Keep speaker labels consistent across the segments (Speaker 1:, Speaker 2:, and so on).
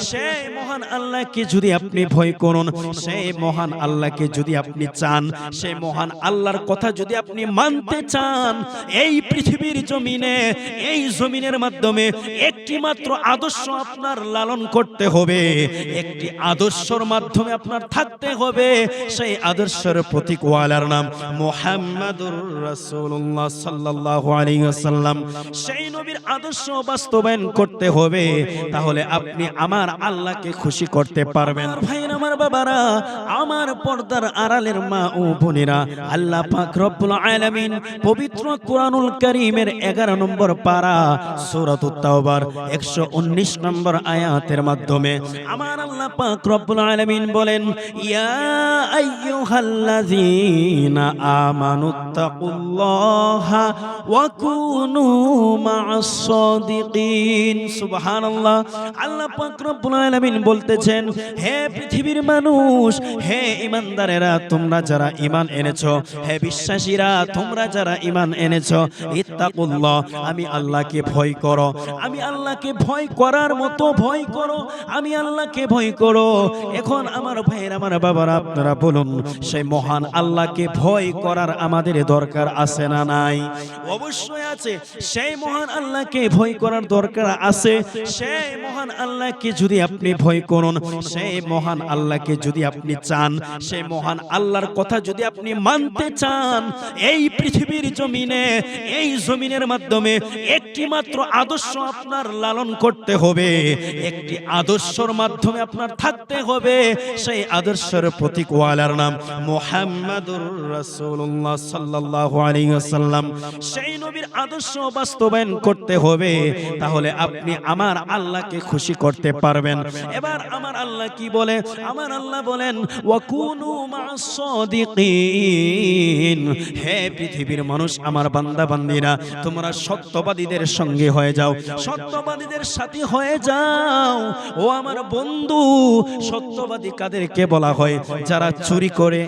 Speaker 1: সেই মহান আল্লাহকে যদি আপনি ভয় করুন, সেই মহান আল্লাহকে যদি আপনি চান, সেই মহান আল্লাহর কথা যদি আপনি মানতে চান, এই পৃথিবীর জমিনে, এই জমিনের মাধ্যমে একটি মাত্র আদর্শ আপনার লালন করতে হবে, একটি আদর্শর মাধ্যমে আপনার থাকতে হবে। সেই আদর্শের প্রতীক ওয়ালার নাম মুহাম্মাদুর রাসূলুল্লাহ সাল্লাল্লাহু আলাইহি ওয়াসাল্লাম। সেই নবীর আদর্শ বাস্তবায়ন করতে হবে, তাহলে আপনি আমার আল্লাহকে খুশি করতে পারবেন। ভাইরা, আমার বাবারা, আমার পর্দার আড়ালের মা ও বোনেরা, আল্লাহ পাক রব্বুল আলামিন পবিত্র কোরআনুল কারীমের 11 নম্বর পারা সূরাতুত তাওবার 119 নম্বর আয়াতের মাধ্যমে আমার আল্লাহ পাক রব্বুল আলামিন বলেন, ইয়া আইয়ুহাল্লাযীনা আমানুত্তাকুল্লাহা ওয়া কুনু মা'আস সাদিকিন। সুবহানাল্লাহ। আল্লাহ পাক রব্বুল আলামিন বলতেছেন, হে পৃথিবীর মানুষ, হে ঈমানদারেরা, তোমরা যারা ঈমান এনেছো, হে বিশ্বাসীরা, তোমরা যারা ঈমান এনেছো, ইত্তাকুল্লাহ, আমি আল্লাহকে ভয় করো, আমি আল্লাহকে ভয় করার মতো ভয় করো, আমি আল্লাহকে ভয় করো। এখন আমার ভাইয়ের, আমার বাবারা, আপনারা বলুন, সেই মহান আল্লাহকে ভয় করার আমাদের দরকার আছে না নাই? অবশ্যই আছে। সেই মহান আল্লাহকে ভয় করার দরকার আছে। সেই মহান আল্লাহকে যদি আপনি ভয় করুন, সেই মহান আল্লাহকে যদি আপনি চান, সেই মহান আল্লাহর কথা যদি আপনি মানতে চান, এই পৃথিবীর জমিনে, এই জমিনের মাধ্যমে একটি মাত্র আদর্শ আপনার লালন করতে হবে, একটি আদর্শের মাধ্যমে আপনার থাকতে হবে। সেই আদর্শের প্রতীক ওয়ালার নাম মুহাম্মাদুর রাসূলুল্লাহ সাল্লাল্লাহু আলাইহি ওয়াসাল্লাম। সেই নবীর আদর্শ বাস্তবায়ন করতে হবে, তাহলে আপনি আমার আল্লাহকে খুশি করতে পারবেন। এবার আমার আল্লাহ কি বলে? আমার আল্লাহ বলেন, ওয়া কুনু মা'আস সাদিকিন। হে পৃথিবীর মানুষ, আমার বান্দা বান্দীরা, তোমরা সত্যবাদীদের সঙ্গে হয়ে যাও, সত্যবাদীদের সাথী হয়ে যাও। ও আমার বন্ধু, সত্যবাদী কাদেরকে বলা হয়? যারা চুরি করে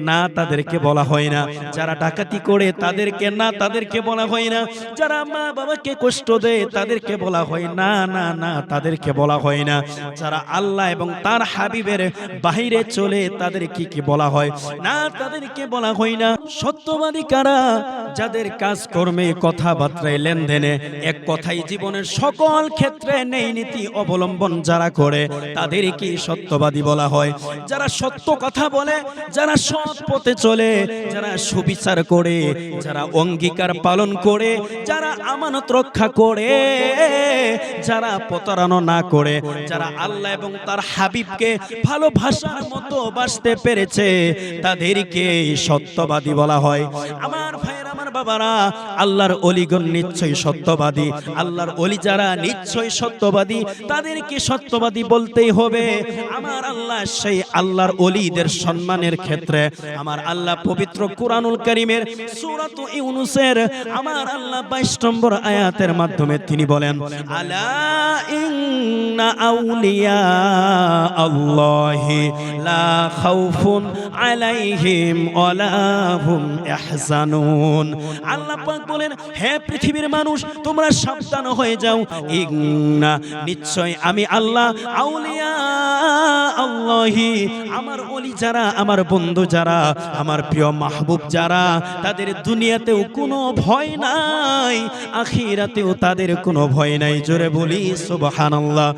Speaker 1: না, তাদেরকে বলা হয় না। যারা ডাকাতি করে তাদেরকে না, তাদেরকে বলা হয় না। যারা মা বাবাকে কষ্ট দেয় তাদেরকে বলা হয় না, না, না, তাদেরকে বলা হয় না। যারা আল্লাহ এবং তার হাবিবের বাহিরে চলে তাদেরকে কি বলা হয়? না, তাদেরকে বলা হয় না। সত্যবাদী কারা? যাদের কাজ কর্মে, কথাবার্তায়, লেনদেনে, এক কথাই জীবনের সকল ক্ষেত্রে নেই নীতি অবলম্বন যারা করে, তাদেরকে সত্যবাদী বলা হয়। যারা সত্য কথা বলে, যারা সৎ পথে চলে, যারা সুবিচার করে, যারা অঙ্গীকার পালন করে, যারা আমানত রক্ষা করে, যারা প্রতারণা না করে, যারা আল্লাহ এবং তার হাবিবকে ভালোবাসার মতো বাসতে পেরেছে, তাদেরকে সত্যবাদী বলা হয়। আমার ভাইয়েরা, আমার বাবারা, আল্লাহর ওলিগণ নিশ্চয়ই সত্যবাদী। আল্লাহর ওলি যারা নিশ্চয়ই সত্যবাদী, তাদেরকে সত্যবাদী বলতেই হবে। আমার আল্লাহ সেই আল্লাহর ওলিদের সম্মানের ক্ষেত্রে আমার আল্লাহ পবিত্র কোরআনুল কারীমের সূরাত ইউনূসের আমার আল্লাহ 22 নম্বর আয়াতের মাধ্যমে তিনি বলেন, আলা ইন্না আউলিয়া আল্লাহি লা খাউফুন আলাইহিম ওয়ালা হুম ইয়াহজানুন। আল্লাহ পাক বলেন, হে পৃথিবীর মানুষ, তোমরা সাবধান হয়ে যাও। ইন্না, নিশ্চয় আমি আল্লাহ, আউলিয়া আল্লাহি, আমার ওলি যারা, আমার বন্ধু যারা, আমার প্রিয় মাহবুব যারা, তাদের দুনিয়াতেও কোনো ভয় নাই, আখিরাতেও তাদের কোনো ভয় নাই। জোরে বলি সুবহানাল্লাহ।